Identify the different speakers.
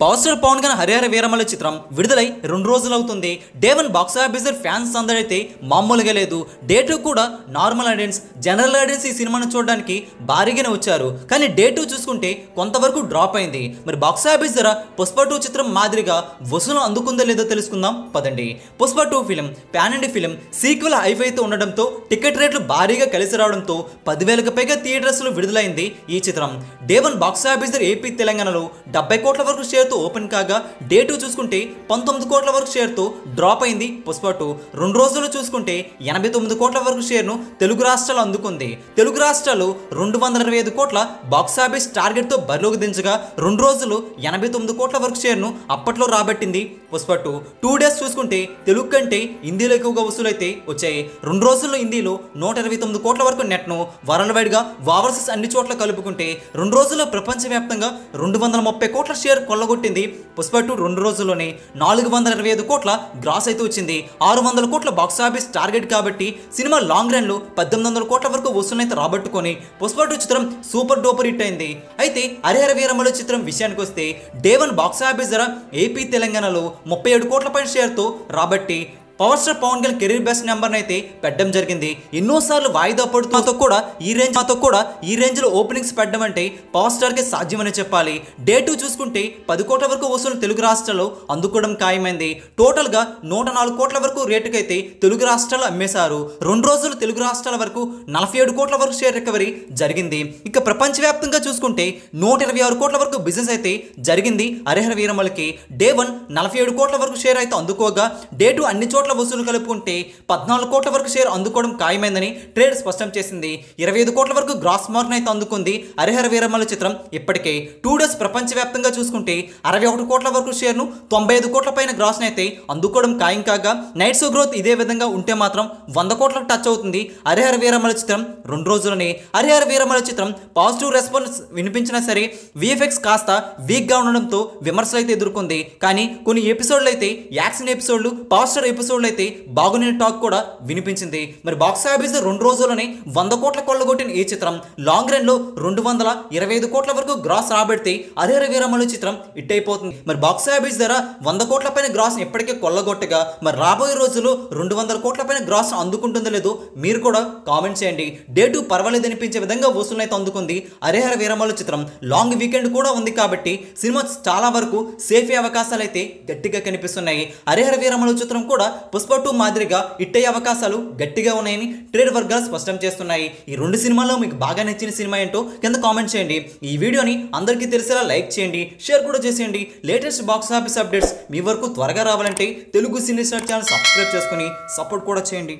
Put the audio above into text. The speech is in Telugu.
Speaker 1: పవర్ స్టార్ పవన్ కళ్యాణ్ హరిహర వీరమల్లు చిత్రం విడుదలై 2 రోజులు అవుతుంది. డే 1 బాక్స్ ఆఫీస్ ఫ్యాన్స్ అందరైతే మామూలుగా లేదు. డే 2 కూడా నార్మల్ ఆడియన్స్, జనరల్ ఆడియన్స్ ఈ సినిమాను చూడడానికి భారీగానే వచ్చారు. కానీ డే 2 చూసుకుంటే కొంతవరకు డ్రాప్ అయింది. మరి బాక్స్ ఆఫీస్ ధర పుష్ప 2 చిత్రం మాదిరిగా వసూలు అందుకుందో లేదో తెలుసుకుందాం పదండి. Pushpa 2 film pan India film sequel హైఫైతో ఉండడంతో టికెట్ రేట్లు భారీగా కలిసి రావడంతో 10,000కు పైగా థియేటర్స్లో విడుదలైంది ఈ చిత్రం. డే 1 బాక్స్ ఆఫీస్ ఏపీ తెలంగాణలో 70 కోట్ల వరకు షేర్ ఓపెన్ కాగా డే 2 చూసుకుంటే 19 కోట్ల వరకు షేర్ తో డ్రాప్ అయింది పుష్ప 2. 2 రోజులు చూసుకుంటే 89 కోట్ల వరకు షేర్ ను తెలుగు రాష్ట్రాలు అందుకుంది. తెలుగు రాష్ట్రాలు 225 కోట్ల బాక్స్ ఆఫీస్ టార్గెట్ తో బరిలోకి దించగా 2 రోజులు 89 కోట్ల వరకు షేర్ ను అప్పట్లో రాబట్టింది పుష్ప 2. 2 డేస్ చూసుకుంటే తెలుగు కంటే హిందీలో ఎక్కువగా వసూలైతే వచ్చాయి. 2 రోజుల్లో హిందీలో 129 కోట్ల వరకు నెట్ ను వరల్డ్ వైడ్ గా ఓవర్సీస్ అన్ని చోట్ల కలుపుకుంటే 2 రోజుల్లో ప్రపంచవ్యాప్తంగా 230 కోట్ల షేర్ కొల్లగొట్టింది పుష్ప 2. 2 రోజుల్లోనే 425 కోట్ల గ్రాస్ అయితే వచ్చింది. 600 కోట్ల బాక్స్ ఆఫీస్ టార్గెట్ కాబట్టి సినిమా లాంగ్ రన్ లో 1800 కోట్ల వరకు వసూలైతే రాబట్టుకొని పుష్ప 2 చిత్రం సూపర్ డూపర్ హిట్ అయింది. అయితే హరిహర వీరమల్లు చిత్రం విషయానికి వస్తే డే 1 బాక్స్ ఆఫీస్ ధర ఏపీ తెలంగాణలో 37 కోట్ల పైన షేర్ తో రాబట్టి power star Pawan Kalyan career best number అయితే పెట్టడం జరిగింది. ఎన్నోసార్లు వాయిదా పడుతున్నతో కూడా ఈ రేంజ్ లో ఓపెనింగ్స్ పెట్టడం అంటే పవర్ స్టార్ కి సాధ్యమని చెప్పాలి. డే 2 చూసుకుంటే 10 కోట్ల వరకు వసూలు తెలుగు రాష్ట్రాల్లో అందుకోవడం ఖాయమైంది. టోటల్ గా 104 కోట్ల వరకు రేటుకైతే తెలుగు రాష్ట్రాలు అమ్మేశారు. 2 రోజులు తెలుగు రాష్ట్రాల వరకు 47 కోట్ల వరకు షేర్ రికవరీ జరిగింది. ఇక ప్రపంచవ్యాప్తంగా చూసుకుంటే 126 కోట్ల వరకు బిజినెస్ అయితే జరిగింది హరిహర వీరమల్లుకి. డే 1 47 కోట్ల వరకు షేర్ అయితే అందుకోగా డే 2 అన్ని చోట్ల వసూలు కలుపుకుంటే 14 కోట్ల వరకు షేర్ అందుకోవడం ఖాయమైందని ట్రేడ్ స్పష్టం చేసింది. 25 కోట్ల వరకు గ్రాస్ మార్క్ అయితే అందుకుంది హరిహర వీరమల్లు చిత్రం. ఇప్పటికే 2 డేస్ ప్రపంచవ్యాప్తంగా చూసుకుంటే 61 కోట్ల వరకు షేర్ ను 95 కోట్ల పైన గ్రాస్ అయితే అందుకోవడం ఖాయం కాగా నైట్ షో గ్రోత్ ఇదే విధంగా ఉంటే మాత్రం 100 కోట్లకు టచ్ అవుతుంది హరిహర వీరమల్లు చిత్రం. 2 రోజులని హరిహర వీరమల్లు చిత్రం పాజిటివ్ రెస్పాన్స్ వినిపించినా సరే విఎఫ్ఎక్స్ కాస్త వీక్ గా ఉండడంతో విమర్శలు అయితే ఎదుర్కొంది. కానీ కొన్ని ఎపిసోడ్లు అయితే యాక్షన్ ఎపిసోడ్లు, పవర్ స్టార్ ఎపిసోడ్లు అయితే బాగునే టాక్ కూడా వినిపించింది. మరి బాక్స్ ఆఫీస్ 2 రోజుల్లోనే 100 కోట్ల కొల్లగొట్టిన ఈ చిత్రం లాంగ్ రన్ లో 225 కోట్ల వరకు గ్రాస్ రాబడితే హరిహర వీరమల్లు చిత్రం హిట్ అయిపోతుంది. మరి బాక్స్ ఆఫీస్ ధర 100 కోట్ల పైన గ్రాస్ ఇప్పటికే కొల్లగొట్టగా మరి రాబోయే రోజుల్లో 200 కోట్ల పైన గ్రాస్ అందుకుంటుందో లేదో మీరు కూడా కామెంట్ చేయండి. డే 2 పర్వాలేదు అనిపించే విధంగా వసూలు అయితే అందుకుంది హరిహర వీరమల్లు చిత్రం. లాంగ్ వీకెండ్ కూడా ఉంది కాబట్టి సినిమా చాలా వరకు సేఫ్ అవకాశాలు అయితే గట్టిగా కనిపిస్తున్నాయి. హరిహర వీరమల్లు చిత్రం కూడా పుష్ప 2 మాదిరిగా హిట్ అయ్యే అవకాశాలు గట్టిగా ఉన్నాయని ట్రేడ్ వర్గాలు స్పష్టం చేస్తున్నాయి. ఈ 2 సినిమాల్లో మీకు బాగా నచ్చిన సినిమా ఏంటో కింద కామెంట్ చేయండి. ఈ వీడియోని అందరికీ తెలిసేలా లైక్ చేయండి, షేర్ కూడా చేసేయండి. లేటెస్ట్ బాక్స్ ఆఫీస్ అప్డేట్స్ మీ వరకు త్వరగా రావాలంటే Telugu cine star channel subscribe చేసుకుని సపోర్ట్ కూడా చేయండి.